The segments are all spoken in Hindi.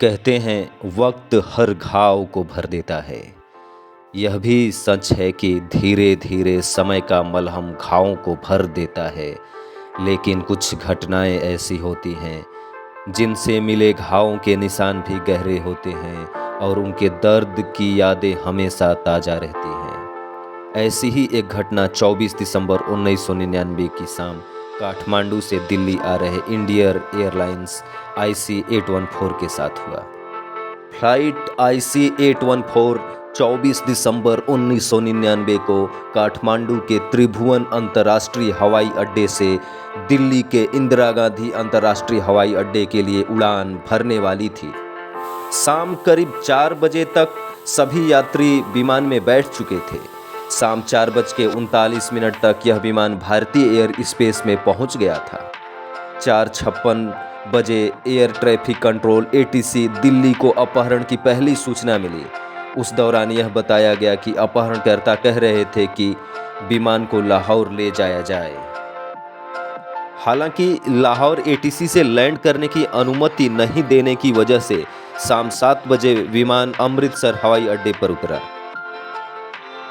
कहते हैं वक्त हर घाव को भर देता है। यह भी सच है कि धीरे धीरे समय का मलहम घावों को भर देता है, लेकिन कुछ घटनाएं ऐसी होती हैं जिनसे मिले घावों के निशान भी गहरे होते हैं और उनके दर्द की यादें हमेशा ताज़ा रहती हैं। ऐसी ही एक घटना 24 दिसंबर 1999 की शाम काठमांडू से दिल्ली आ रहे इंडियन एयरलाइंस IC814 के साथ हुआ। फ्लाइट IC814 24 दिसंबर 1999 को काठमांडू के त्रिभुवन अंतर्राष्ट्रीय हवाई अड्डे से दिल्ली के इंदिरा गांधी अंतर्राष्ट्रीय हवाई अड्डे के लिए उड़ान भरने वाली थी। शाम करीब 4 बजे तक सभी यात्री विमान में बैठ चुके थे। शाम 4:39 तक यह विमान भारतीय एयर स्पेस में पहुंच गया था। 4:56 बजे air traffic control ATC Delhi को अपहरण की पहली सूचना मिली। उस दौरान यह बताया गया कि अपहरणकर्ता कह रहे थे कि विमान को लाहौर ले जाया जाए। हालांकि लाहौर ATC से लैंड करने की अनुमति नहीं देने की वजह से शाम 7 बजे विमान अमृतसर हवाई अड्डे पर उतरा।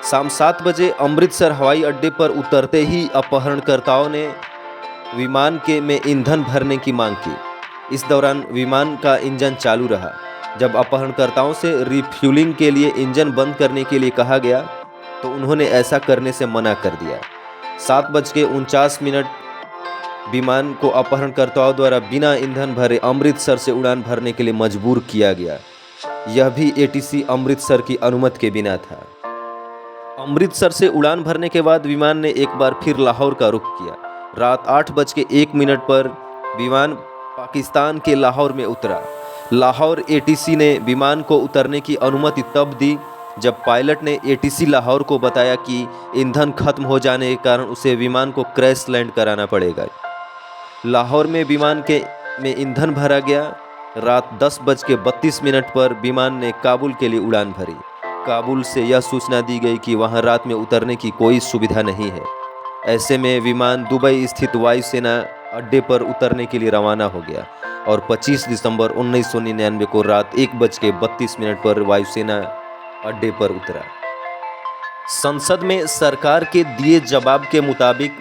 शाम 7 बजे अमृतसर हवाई अड्डे पर उतरते ही अपहरणकर्ताओं ने विमान में ईंधन भरने की मांग की। इस दौरान विमान का इंजन चालू रहा। जब अपहरणकर्ताओं से रिफ्यूलिंग के लिए इंजन बंद करने के लिए कहा गया तो उन्होंने ऐसा करने से मना कर दिया। 7:49 विमान को अपहरणकर्ताओं द्वारा बिना ईंधन भरे अमृतसर से उड़ान भरने के लिए मजबूर किया गया। यह भी ATC अमृतसर की अनुमति के बिना था। अमृतसर से उड़ान भरने के बाद विमान ने एक बार फिर लाहौर का रुख किया। रात 8:01 पर विमान पाकिस्तान के लाहौर में उतरा। लाहौर ATC ने विमान को उतरने की अनुमति तब दी जब पायलट ने ATC लाहौर को बताया कि ईंधन खत्म हो जाने के कारण उसे विमान को क्रैश लैंड कराना पड़ेगा। लाहौर में विमान में ईंधन भरा गया। रात 10:32 पर विमान ने काबुल के लिए उड़ान भरी। काबुल से यह सूचना दी गई कि वहां रात में उतरने की कोई सुविधा नहीं है। ऐसे में विमान दुबई स्थित वायुसेना अड्डे पर उतरने के लिए रवाना हो गया और 25 दिसंबर 1999 को रात 1:32 पर वायुसेना अड्डे पर उतरा। संसद में सरकार के दिए जवाब के मुताबिक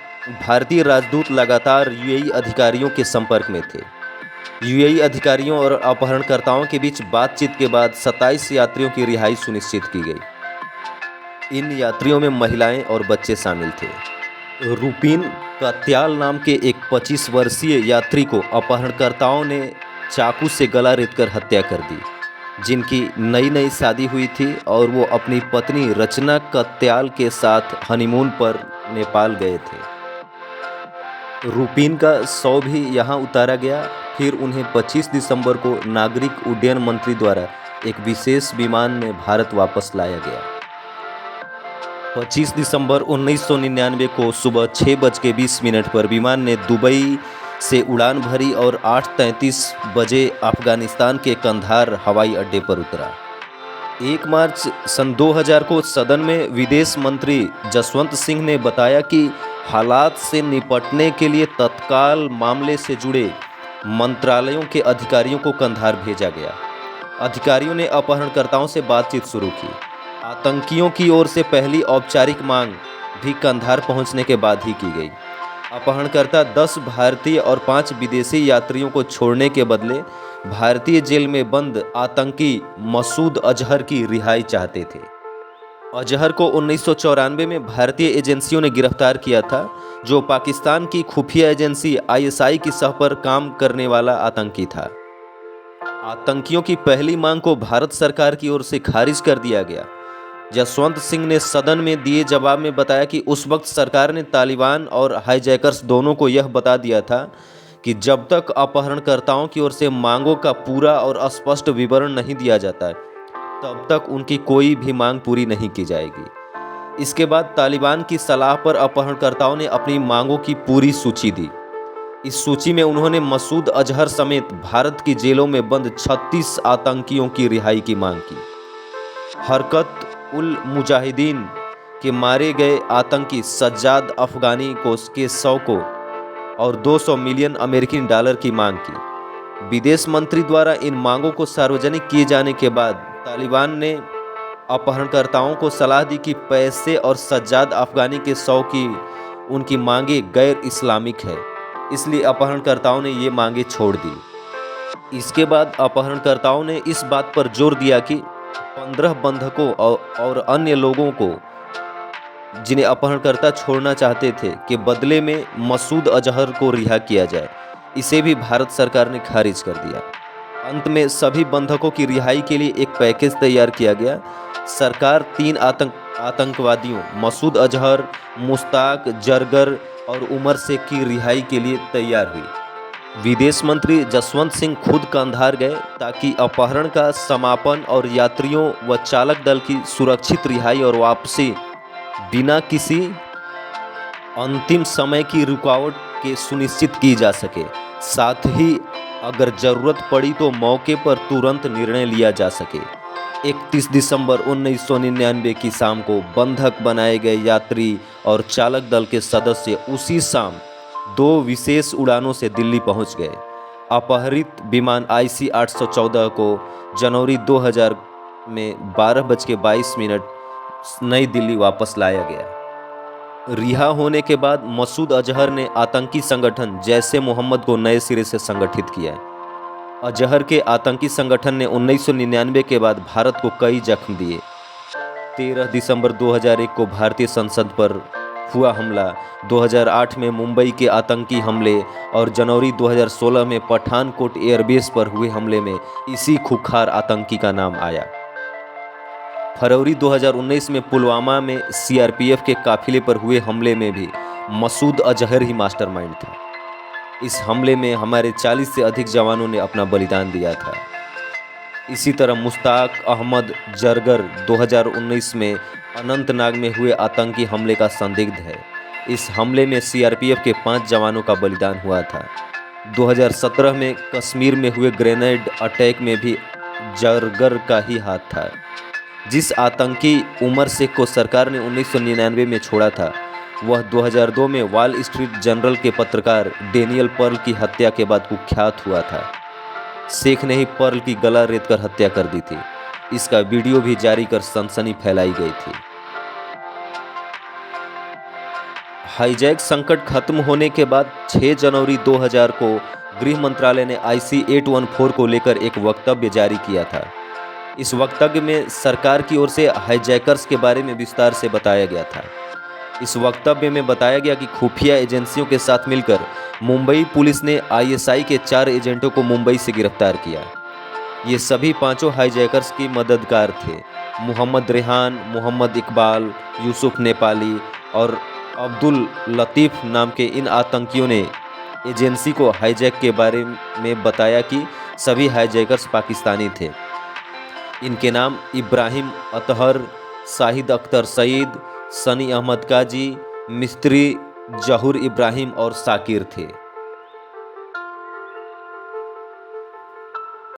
भारतीय राजदूत लगातार UAE अधिकारियों के संपर्क में थे। UAE अधिकारियों और अपहरणकर्ताओं के बीच बातचीत के बाद 27 यात्रियों की रिहाई सुनिश्चित की गई। इन यात्रियों में महिलाएं और बच्चे शामिल थे। रूपिन कात्याल नाम के एक 25 वर्षीय यात्री को अपहरणकर्ताओं ने चाकू से गला रेतकर हत्या कर दी, जिनकी नई शादी हुई थी और वो अपनी पत्नी रचना कात्याल के साथ हनीमून पर नेपाल गए थे। रूपिन का शव भी यहाँ उतारा गया। फिर उन्हें 25 दिसंबर को नागरिक उड्डयन मंत्री द्वारा एक विशेष विमान में भारत वापस लाया गया। 25 दिसंबर 1999 को सुबह 6:20 पर विमान ने दुबई से उड़ान भरी और 8:33 बजे अफगानिस्तान के कंधार हवाई अड्डे पर उतरा। 1 मार्च सन 2000 को सदन में विदेश मंत्री जसवंत सिंह ने बताया कि हालात से निपटने के लिए तत्काल मामले से जुड़े मंत्रालयों के अधिकारियों को कंधार भेजा गया। अधिकारियों ने अपहरणकर्ताओं से बातचीत शुरू की। आतंकियों की ओर से पहली औपचारिक मांग भी कंधार पहुंचने के बाद ही की गई। अपहरणकर्ता 10 भारतीय और 5 विदेशी यात्रियों को छोड़ने के बदले भारतीय जेल में बंद आतंकी मसूद अजहर की रिहाई चाहते थे। अजहर को 1994 में भारतीय एजेंसियों ने गिरफ्तार किया था, जो पाकिस्तान की खुफिया एजेंसी ISI की सह पर काम करने वाला आतंकी था। आतंकियों की पहली मांग को भारत सरकार की ओर से खारिज कर दिया गया। जसवंत सिंह ने सदन में दिए जवाब में बताया कि उस वक्त सरकार ने तालिबान और हाईजैकर्स दोनों को यह बता दिया था कि जब तक अपहरणकर्ताओं की ओर से मांगों का पूरा और स्पष्ट विवरण नहीं दिया जाता तब तक उनकी कोई भी मांग पूरी नहीं की जाएगी। इसके बाद तालिबान की सलाह पर अपहरणकर्ताओं ने अपनी मांगों की पूरी सूची दी। इस सूची में उन्होंने मसूद अजहर समेत भारत की जेलों में बंद 36 आतंकियों की रिहाई की मांग की। हरकत उल मुजाहिदीन के मारे गए आतंकी सज्जाद अफगानी के 100 को और $200 मिलियन की मांग की। विदेश मंत्री द्वारा इन मांगों को सार्वजनिक किए जाने के बाद तालिबान ने अपहरणकर्ताओं को सलाह दी कि पैसे और सज्जाद अफगानी के 100 की उनकी मांगे गैर इस्लामिक है, इसलिए अपहरणकर्ताओं ने ये मांगे छोड़ दी। इसके बाद अपहरणकर्ताओं ने इस बात पर जोर दिया कि 15 बंधकों और अन्य लोगों को जिन्हें अपहरणकर्ता छोड़ना चाहते थे के बदले में मसूद अजहर को रिहा किया जाए। इसे भी भारत सरकार ने खारिज कर दिया। अंत में सभी बंधकों की रिहाई के लिए एक पैकेज तैयार किया गया। सरकार 3 आतंकवादियों मसूद अजहर, मुश्ताक जरगर और उमर शेख की रिहाई के लिए तैयार हुई। विदेश मंत्री जसवंत सिंह खुद कंधार गए ताकि अपहरण का समापन और यात्रियों व चालक दल की सुरक्षित रिहाई और वापसी बिना किसी अंतिम समय की रुकावट के सुनिश्चित की जा सके। साथ ही अगर जरूरत पड़ी तो मौके पर तुरंत निर्णय लिया जा सके। 31 दिसंबर 1999 की शाम को बंधक बनाए गए यात्री और चालक दल के सदस्य उसी शाम 2 विशेष उड़ानों से दिल्ली पहुंच गए। अपहरित विमान IC 814 को जनवरी 2000 में 12:22 नई दिल्ली वापस लाया गया। रिहा होने के बाद मसूद अजहर ने आतंकी संगठन जैश ए मोहम्मद को नए सिरे से संगठित किया। अजहर के आतंकी संगठन ने 1999 के बाद भारत को कई जख्म दिए। 13 दिसंबर 2001 को भारतीय संसद पर हुआ हमला, 2008 में मुंबई के आतंकी हमले और जनवरी 2016 में पठानकोट एयरबेस पर हुए हमले में इसी खूंखार आतंकी का नाम आया। फरवरी 2019 में पुलवामा में CRPF के काफिले पर हुए हमले में भी मसूद अजहर ही मास्टरमाइंड था। इस हमले में हमारे 40 से अधिक जवानों ने अपना बलिदान दिया था। इसी तरह मुश्ताक अहमद जरगर 2019 में अनंतनाग में हुए आतंकी हमले का संदिग्ध है। इस हमले में CRPF के 5 जवानों का बलिदान हुआ था। 2017 में कश्मीर में हुए ग्रेनेड अटैक में भी जरगर का ही हाथ था। जिस आतंकी उमर शेख को सरकार ने 1999 में छोड़ा था, वह 2002 में वॉल स्ट्रीट जर्नल के पत्रकार डेनियल पर्ल की हत्या के बाद कुख्यात हुआ था। शेख ने ही पर्ल की गला रेतकर हत्या कर दी थी। इसका वीडियो भी जारी कर सनसनी फैलाई गई थी। हाईजैक संकट खत्म होने के बाद 6 जनवरी 2000 को गृह मंत्रालय ने IC 814 को लेकर एक वक्तव्य जारी किया था। इस वक्तव्य में सरकार की ओर से हाईजैकर्स के बारे में विस्तार से बताया गया था। इस वक्तव्य में बताया गया कि खुफिया एजेंसियों के साथ मिलकर मुंबई पुलिस ने ISI के 4 एजेंटों को मुंबई से गिरफ्तार किया। ये सभी 5 हाईजैकर्स की मददगार थे। मोहम्मद रेहान, मोहम्मद इकबाल, यूसुफ नेपाली और अब्दुल लतीफ़ नाम के इन आतंकियों ने एजेंसी को हाईजैक के बारे में बताया कि सभी हाईजैकर्स पाकिस्तानी थे। इनके नाम इब्राहिम अतहर, शाहिद अख्तर सईद, सनी अहमद काजी, मिस्त्री जहूर इब्राहिम और साकिर थे।